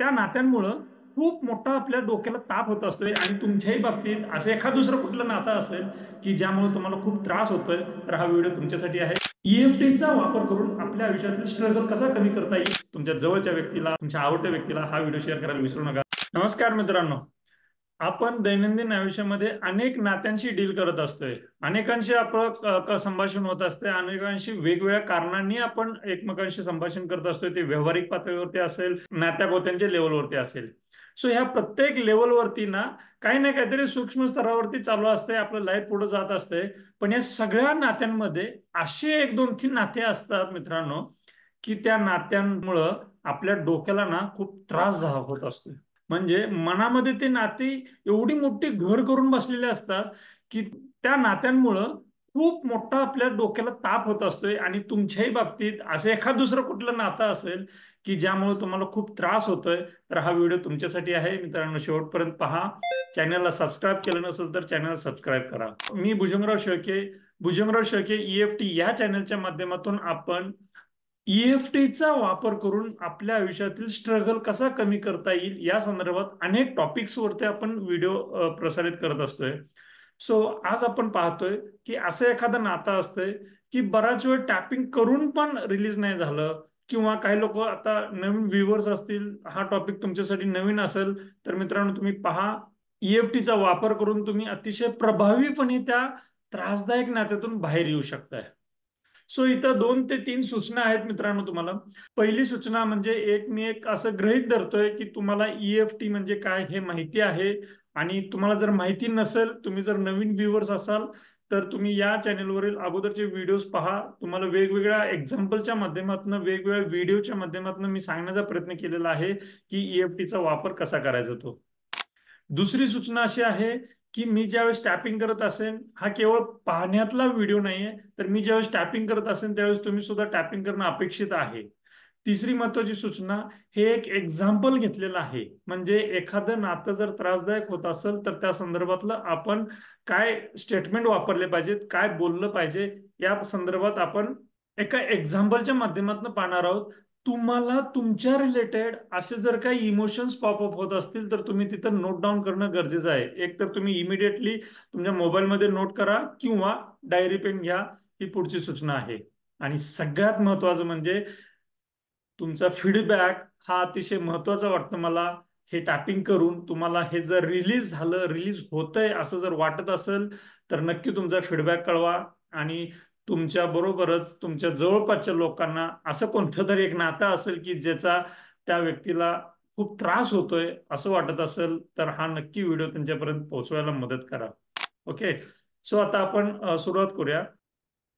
त्या नात्यांमुळं खूप मोठा आपल्या डोक्याला ताप होत असतोय आणि तुमच्याही बाबतीत असं एखाद दुसरं कुठलं नातं असेल की ज्यामुळे तुम्हाला खूप त्रास होतोय, तर हा व्हिडिओ तुमच्यासाठी आहे. ईएफटीचा वापर करून आपल्या आयुष्यातील स्ट्रगल कसा कमी करता येईल, तुमच्या जवळच्या व्यक्तीला, तुमच्या आवडत्या व्यक्तीला हा व्हिडिओ शेअर करायला विसरू नका. नमस्कार मित्रांनो, आपण दैनंदिन आयुष्यामध्ये अनेक नात्यांशी डील करत असतोय. अनेकांशी आपलं संभाषण होत असते, अनेकांशी वेगवेगळ्या कारणांनी आपण एकमेकांशी संभाषण करत असतोय. ते व्यावहारिक पातळीवरती असेल, नात्यागोत्यांच्या लेवलवरती असेल. सो ह्या प्रत्येक लेवलवरती ना काही ना काहीतरी सूक्ष्म स्तरावरती चालू असते, आपलं लाईफ पुढे जात असते. पण या सगळ्या नात्यांमध्ये असे एक दोन तीन नाते असतात मित्रांनो, की त्या नात्यांमुळं आपल्या डोक्याला ना खूप त्रास होत असतो. म्हणजे मनामध्ये ते नाते एवढी मोठी घर करून बसलेले असतात की त्या नात्यांमुळं खूप मोठा आपल्या डोक्याला ताप होत असतोय. आणि तुमच्याही बाबतीत असं एखाद दुसरं कुठलं नातं असेल की ज्यामुळे तुम्हाला खूप त्रास होतोय, तर हा व्हिडिओ तुमच्यासाठी आहे मित्रांनो. शेवटपर्यंत पहा. चॅनलला सबस्क्राईब केलं नसेल तर चॅनल सबस्क्राईब करा. मी भुजंगराव शेळके ईएफटी या चॅनलच्या माध्यमातून आपण ईएफटीचा वापर करून आपल्या आयुष्यातील स्ट्रगल कसा कमी करता येईल या संदर्भात अनेक टॉपिक्स वरती आपण व्हिडिओ प्रसारित करत असतोय. सो आज आपण पाहतोय की असं एखादं नातं असतंय की बराच वेळ टॅपिंग करून पण रिलीज नाही झालं, किंवा काही लोक आता नवीन व्ह्युअर्स असतील, हा टॉपिक तुमच्यासाठी नवीन असेल, तर मित्रांनो तुम्ही पहा. ईएफटीचा वापर करून तुम्ही अतिशय प्रभावीपणे त्या त्रासदायक नात्यातून बाहेर येऊ शकताय. सो इथं 2 ते 3 सूचना आहेत मित्रांनो तुम्हाला. पहिली सूचना म्हणजे मी एक असं गृहीत धरतोय की तुम्हाला ईएफटी म्हणजे काय हे माहिती आहे. आणि तुम्हाला जर माहिती नसेल, तुम्ही जर नवीन व्ह्युअर्स असाल, तर तुम्ही या चॅनलवरील अगोदरचे व्हिडिओज पहा. तुम्हाला वेगवेगळ्या एक्झाम्पलच्या माध्यमातून, वेगवेगळ्या व्हिडिओच्या माध्यमातून मी सांगण्याचा प्रयत्न केलेला आहे की ईएफटीचा वापर कसा करायचा तो. दुसरी सूचना अशी आहे की मी ज्यावेळेस टॅपिंग करत असेन, हा केवळ पाहण्यातला व्हिडिओ नाहीये, तर मी ज्यावेळेस टॅपिंग करत असेन त्यावेळेस तुम्ही सुद्धा टॅपिंग करणं अपेक्षित आहे. तिसरी महत्वाची सूचना, हे एक एक्झाम्पल घेतलेलं आहे. म्हणजे एखादं नातं जर त्रासदायक होत असेल तर त्या संदर्भातलं आपण काय स्टेटमेंट वापरले पाहिजेत, काय बोललं पाहिजे, या संदर्भात आपण एका एक्झाम्पलच्या माध्यमातून पाहणार आहोत. तुम्हाला तुमच्या रिलेटेड असे जर काही इमोशन्स पॉपअप होत असतील, तर तुम्ही तिथं नोट डाऊन करणं गरजेचं आहे. एक तर तुम्ही इमिडिएटली तुमच्या मोबाईलमध्ये नोट करा किंवा डायरी पेन घ्या. ही पुढची सूचना आहे. आणि सगळ्यात महत्वाचं म्हणजे तुमचा फीडबॅक हा अतिशय महत्वाचा वाटतं मला. हे टॅपिंग करून तुम्हाला हे जर रिलीज झालं, रिलीज होतंय असं जर वाटत असेल, तर नक्की तुमचा फीडबॅक कळवा. आणि तुमच्या बरोबरच तुमच्या जवळपासच्या लोकांना असं कोणतं तरी एक नातं असेल की ज्याचा त्या व्यक्तीला खूप त्रास होतोय असं वाटत असेल, तर हा नक्की व्हिडिओ त्यांच्यापर्यंत पोहोचवायला मदत करा. ओके. सो आता आपण सुरुवात करूया.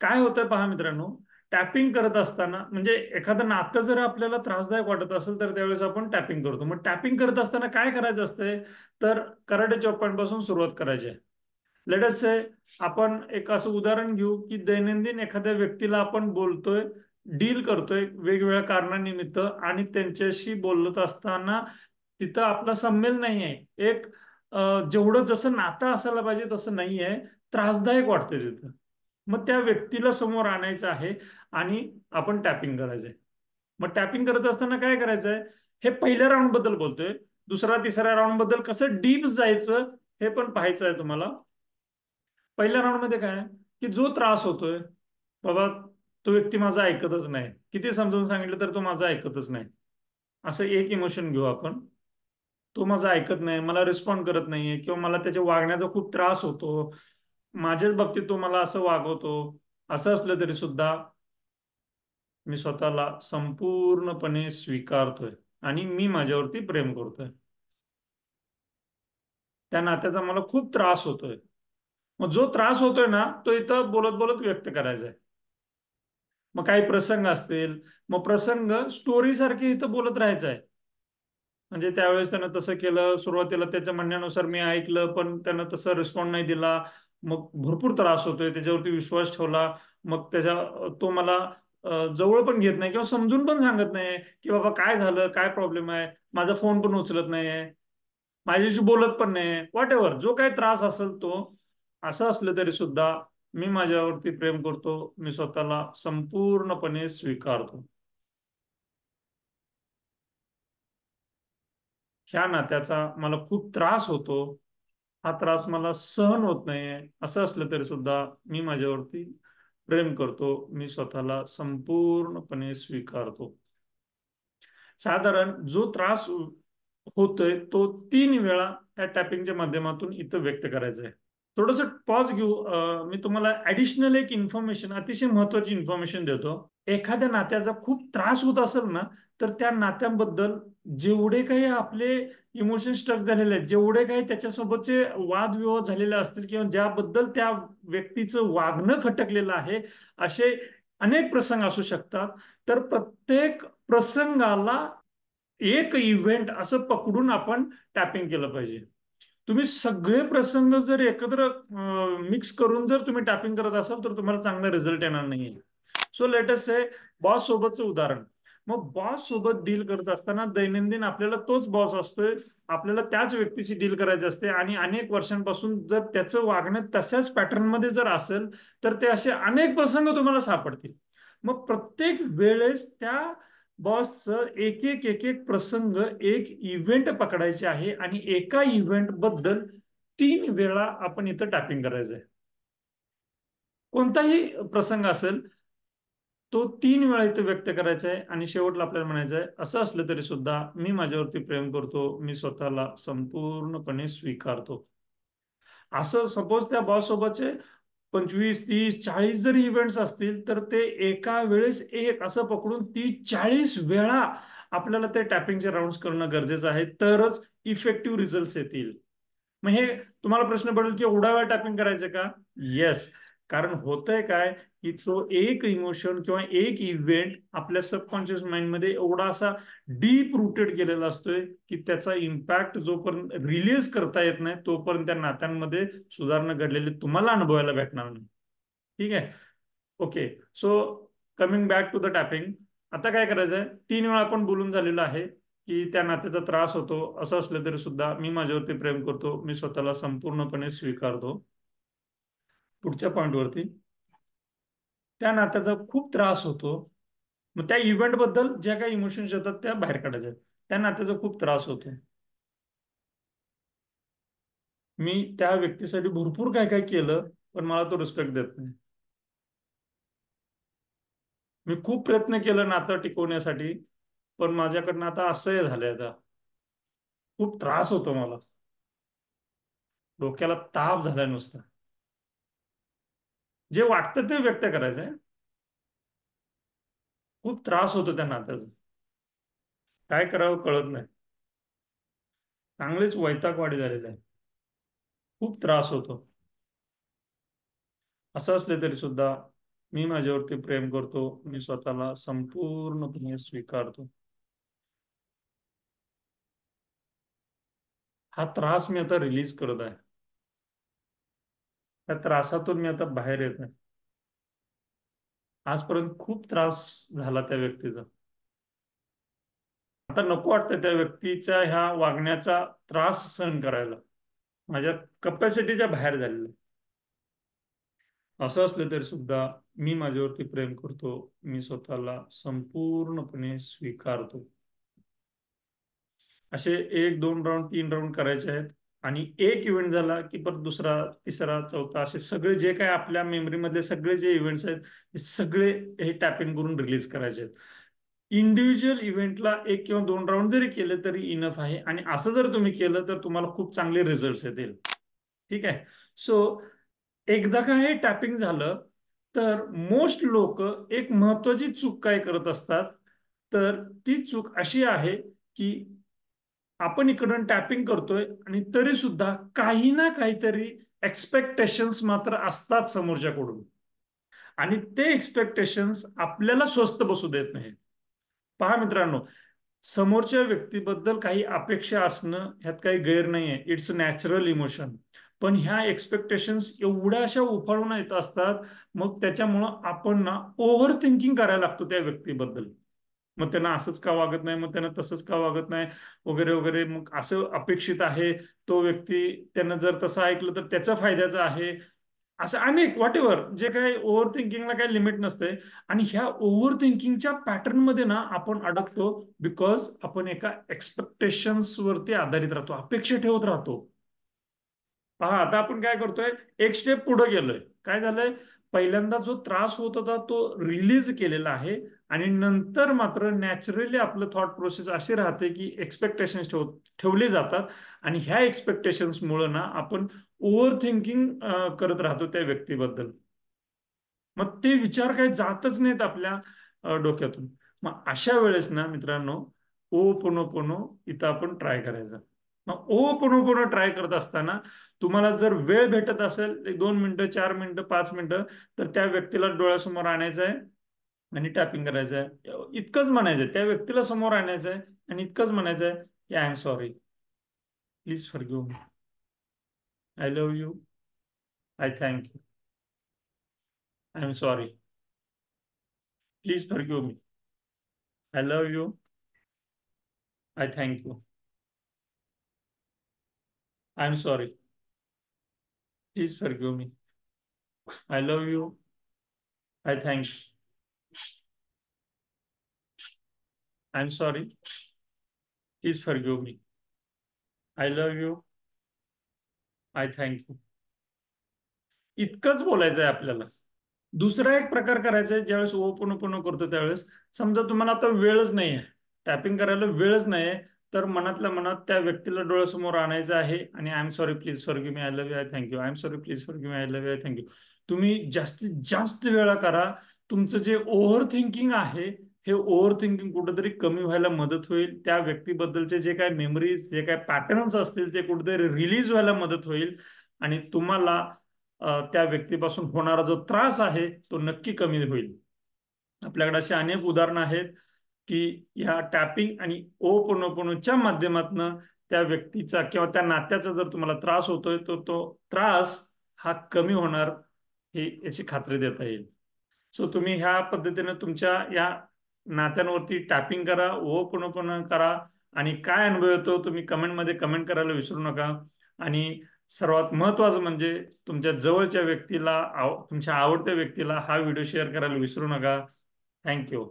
काय होतंय पहा मित्रांनो, टॅपिंग करत असताना म्हणजे एखादं नातं जर आपल्याला त्रासदायक वाटत असेल, तर त्यावेळेस आपण टॅपिंग करतो. मग टॅपिंग करत असताना काय करायचं असतंय, तर कराटे चॉप पॉईंट पासून सुरुवात करायची आहे. लेट अस से, आपण एक असं उदाहरण घेऊ की दैनंदिन एखाद्या व्यक्तीला आपण बोलतोय, डील करतोय वेगवेगळ्या कारणानिमित्त, आणि त्यांच्याशी बोलत असताना तिथं आपला संमेल नाही आहे. जेवढं जसं नातं असायला पाहिजे तसं नाही आहे, त्रासदायक वाटतंय तिथं. मग त्या व्यक्तीला समोर आणायचं आहे आणि आपण टॅपिंग करायचंय. मग टॅपिंग करत असताना काय करायचंय, हे पहिल्या राऊंड बद्दल बोलतोय. दुसरा तिसऱ्या राऊंड बद्दल कसं डीप जायचं हे पण पाहायचं आहे तुम्हाला. पहिल्या राऊंड मध्ये काय, की जो त्रास होतोय, बाबा तो व्यक्ती माझा ऐकतच नाही, किती समजून सांगितलं तर तो माझा ऐकतच नाही, असं एक इमोशन घेऊ आपण. तो माझा ऐकत नाही, मला रिस्पॉन्ड करत नाहीये, किंवा मला त्याच्या वागण्याचा खूप त्रास होतो, माझ्याच बाबतीत तो मला असं वागवतो. असं असलं तरी सुद्धा मी स्वतःला संपूर्णपणे स्वीकारतोय आणि मी माझ्यावरती प्रेम करतोय. त्या नात्याचा मला खूप त्रास होतोय. मग जो त्रास होतोय ना, तो इथं बोलत बोलत व्यक्त करायचा आहे. मग काही प्रसंग असतील, मग प्रसंग स्टोरी सारखे इथं बोलत राहायचं आहे. म्हणजे त्यावेळेस त्यानं तसं केलं, सुरुवातीला त्याच्या म्हणण्यानुसार मी ऐकलं पण त्यानं तसं रिस्पॉन्ड नाही दिला. मग भरपूर त्रास होतोय, त्याच्यावरती विश्वास ठेवला. मग तो मला जवळ पण घेत नाही किंवा समजून पण सांगत नाही की बाबा काय झालं, काय प्रॉब्लेम आहे. माझा फोन पण उचलत नाहीये, माझ्याशी बोलत पण नाही, व्हॉट एव्हर जो काही त्रास असेल तो. असं असलं तरी सुद्धा मी माझ्यावरती प्रेम करतो, मी स्वतःला संपूर्णपणे स्वीकारतो. ह्या नात्याचा मला खूप त्रास होतो, हा त्रास मला सहन होत नाहीये, असं असलं तरी सुद्धा मी माझ्यावरती प्रेम करतो, मी स्वतःला संपूर्णपणे स्वीकारतो. साधारण जो त्रास होतोय तो 3 वेळा या टॅपिंगच्या माध्यमातून इथं व्यक्त करायचा आहे. थोडस पॉज घेऊ. मी तुम्हाला ऍडिशनल एक इन्फॉर्मेशन, अतिशय महत्वाची इन्फॉर्मेशन देतो. एखाद्या नात्याचा खूप त्रास होत असेल ना, तर त्या नात्यांबद्दल जेवढे काही आपले इमोशन स्ट्रक झालेले आहेत, जेवढे काही त्याच्यासोबतचे वादविवाद झालेले असतील किंवा ज्याबद्दल त्या व्यक्तीचं वागणं खटकलेलं आहे, असे अनेक प्रसंग असू शकतात. तर प्रत्येक प्रसंगाला एक इव्हेंट असं पकडून आपण टॅपिंग केलं पाहिजे. तुम्ही सगळे प्रसंग जर एकत्र मिक्स करून जर तुम्ही टॅपिंग करत असाल तर तुम्हाला चांगला रिझल्ट येणार नाहीये. सो लेट अस से बॉस सोबतचं उदाहरण. मग बॉस सोबत डील करत असताना दैनंदिन आपल्याला तोच बॉस असतोय, आपल्याला त्याच व्यक्तीशी डील करायचे असते आणि अनेक वर्षांपासून जर त्याचं वागणं तशाच पॅटर्न मध्ये जर असेल तर ते असे अनेक प्रसंग तुम्हाला सापडतील. मग प्रत्येक वेळेस त्या बॉसचं एक एक एक एक प्रसंग, एक इव्हेंट पकडायचे आहे आणि एका इव्हेंट बद्दल 3 वेळा आपण इथं टॅपिंग करायचंय. कोणताही प्रसंग असेल तो 3 वेळा इथे व्यक्त करायचा आहे आणि शेवटला आपल्याला म्हणायचं आहे, असं असलं तरी सुद्धा मी माझ्यावरती प्रेम करतो, मी स्वतःला संपूर्णपणे स्वीकारतो. असं सपोज त्या बॉस सोबतचे 25, 30, 40 जरी इव्हेंट्स असतील तर ते एका वेळेस एक असं पकडून 30, 40 वेळा आपल्याला ते टॅपिंगचे राऊंड करणं गरजेचं आहे, तरच इफेक्टिव्ह रिझल्ट येतील. मग हे तुम्हाला प्रश्न पडेल की एवढा वेळ टॅपिंग करायचं का? येस. कारण होतंय काय की तो एक इमोशन किंवा एक इव्हेंट आपल्या सबकॉन्शियस माइंड मध्ये एवढा असा डीप रुटेड केलेला असतोय की त्याचा इम्पॅक्ट जोपर्यंत रिलीज करता येत नाही तोपर्यंत त्या नात्यांमध्ये सुधारणा घडलेली तुम्हाला अनुभवायला भेटणार नाही. ठीक आहे. Okay. So coming back to the tapping. आता काय करायचंय, 3 वेळा आपण बोलून झालेलं आहे की त्या नात्याचा त्रास होतो, असं असलं तरी सुद्धा मी माझ्यावरती प्रेम करतो, मी स्वतःला संपूर्णपणे स्वीकारतो. पुढच्या पॉईंटवरती, त्या नात्याचा खूप त्रास होतो. मग त्या इव्हेंट बद्दल ज्या काही इमोशन्स येतात त्या बाहेर काढायच्या. त्या नात्याचा खूप त्रास होतो, मी त्या व्यक्तीसाठी भरपूर काय काय केलं पण मला तो रिस्पेक्ट देत नाही. मी खूप प्रयत्न केला नातं टिकवण्यासाठी पण माझ्याकडनं आता असं झालंय, आता खूप त्रास होतो मला, डोक्याला ताप झालाय नुसता. जे वाटतं ते व्यक्त करायचंय. खूप त्रास होतो त्या नात्याचा, काय करावं कळत नाही. चांगलेच वैतागवाडी झालेले आहे, खूप त्रास होतो. असं असले तरी सुद्धा मी माझ्यावरती प्रेम करतो, मी स्वतःला संपूर्णपणे स्वीकारतो. हा त्रास मी आता रिलीज करत आहे, त्या त्रासातून मी आता बाहेर येत आहे. आजपर्यंत खूप त्रास झाला त्या व्यक्तीचा, आता नको वाटतं त्या व्यक्तीच्या ह्या वागण्याचा त्रास सहन करायला, माझ्या कपॅसिटीच्या बाहेर झालेलं. असं असलं तरी सुद्धा मी माझ्यावरती प्रेम करतो, मी स्वतःला संपूर्णपणे स्वीकारतो. असे 1, 2 राऊंड 3 राऊंड करायचे आहेत आणि एक इव्हेंट झाला की परत दुसरा, तिसरा, चौथा, असे सगळे जे काय आपल्या मेमरीमधले सगळे जे इव्हेंट्स आहेत हे सगळे हे टॅपिंग करून रिलीज करायचे आहेत. इंडिव्हिज्युअल इव्हेंटला 1 किंवा 2 राऊंड जरी केले तरी इनफ आहे आणि असं जर तुम्ही केलं तर तुम्हाला खूप चांगले रिझल्ट येतील. ठीक आहे. सो एकदा का हे टॅपिंग झालं तर मोस्ट लोक एक महत्वाची चूक काय करत असतात, तर ती चूक अशी आहे की आपण इकडून टॅपिंग करतोय आणि तरी सुद्धा काही ना काहीतरी एक्सपेक्टेशन्स मात्र असतात समोरच्याकडून आणि ते एक्सपेक्टेशन्स आपल्याला स्वस्त बसू देत नाहीत. पहा मित्रांनो, समोरच्या व्यक्तीबद्दल काही अपेक्षा असणं ह्यात काही गैर नाहीये, इट्स नॅचरल इमोशन. पण ह्या एक्सपेक्टेशन्स एवढ्या अशा उफाळून येत असतात, मग त्याच्यामुळं आपण ना ओव्हर थिंकिंग करायला लागतो त्या व्यक्तीबद्दल. मग त्यांना असंच का वागत नाही, मग त्यांना तसंच का वागत नाही, वगैरे वगैरे. मग असं अपेक्षित आहे, तो व्यक्ती त्यानं जर तसं ऐकलं तर त्याच्या फायद्याचं आहे. असं अनेक व्हॉट एव्हर जे काही ओव्हर थिंकिंगला काही लिमिट नसते. आणि ह्या ओव्हर थिंकिंगच्या पॅटर्न मध्ये ना आपण अडकतो, बिकॉज आपण एका एक्सपेक्टेशन्स वरती आधारित राहतो, अपेक्षा ठेवत राहतो. पहा आता आपण काय करतोय, एक स्टेप पुढे गेलोय. काय झालंय, पहिल्यांदा जो त्रास होत होता तो रिलीज केलेला आहे. आणि नंतर मात्र नॅचरली आपलं थॉट प्रोसेस अशी राहते की एक्सपेक्टेशन्स ठेवले जातात. आणि ह्या एक्सपेक्टेशन्स मुळे ना आपण ओव्हर थिंकिंग करत राहतो त्या व्यक्तीबद्दल. मग ते विचार काही जातच नाहीत आपल्या डोक्यातून. मग अशा वेळेस ना मित्रांनो, ओ पोनो पोनो इथं आपण ट्राय करायचं. मग ओ पोनो पोनो ट्राय करत असताना तुम्हाला जर वेळ भेटत असेल, 2 मिनिटं, 4 मिनिटं, 5 मिनिटं, तर त्या व्यक्तीला डोळ्यासमोर आणायचं आहे आणि टॅपिंग करायचं आहे. इतकंच म्हणायचं आहे, त्या व्यक्तीला समोर आणायचं आहे आणि इतकंच म्हणायचं आहे की I am sorry, please forgive me, I love you, I thank you, I am sorry, please forgive me, I love you, I thank you, I am sorry, please forgive me, I love you, I thank you, I am sorry, please forgive me, I love you, I thank you. इतकंच बोलायचं आहे आपल्याला. दुसरा एक प्रकार करायचा आहे, ज्यावेळेस ओपन करतो त्यावेळेस, समजा तुम्हाला आता वेळच नाहीये, टॅपिंग करायला वेळच नाहीये, तर मनातल्या मनात त्या व्यक्तीला डोळ्यासमोर आणायचं आहे आणि I am sorry please forgive me, I love you, I thank you, I am sorry please forgive me, I love you, I thank you. तुम्ही जास्तीत जास्त वेळा करा. तुमचं जे ओव्हर थिंकिंग आहे, हे ओव्हर थिंकिंग कुठेतरी कमी व्हायला मदत होईल. त्या व्यक्तीबद्दलचे जे काही मेमरीज, जे काही पॅटर्न्स असतील ते कुठेतरी रिलीज व्हायला मदत होईल. आणि तुम्हाला त्या व्यक्तीपासून होणारा जो त्रास आहे तो नक्की कमी होईल. आपल्याकडे अशी अनेक उदाहरणं आहेत की ह्या टॅपिंग आणि ओपोनोपोनोच्या माध्यमातून त्या व्यक्तीचा किंवा त्या नात्याचा जर तुम्हाला त्रास होतोय तर तो त्रास हा कमी होणार, हे याची खात्री देता येईल. सो तुम्ही ह्या पद्धतीने तुमच्या या नात्यांवरती टॅपिंग करा, ओपोनोपोनो करा. आणि काय अनुभव येतो तुम्ही कमेंटमध्ये कमेंट करायला विसरू नका. आणि सर्वात महत्वाचं म्हणजे तुमच्या जवळच्या व्यक्तीला, तुमच्या आवडत्या व्यक्तीला हा व्हिडिओ शेअर करायला विसरू नका. थँक्यू.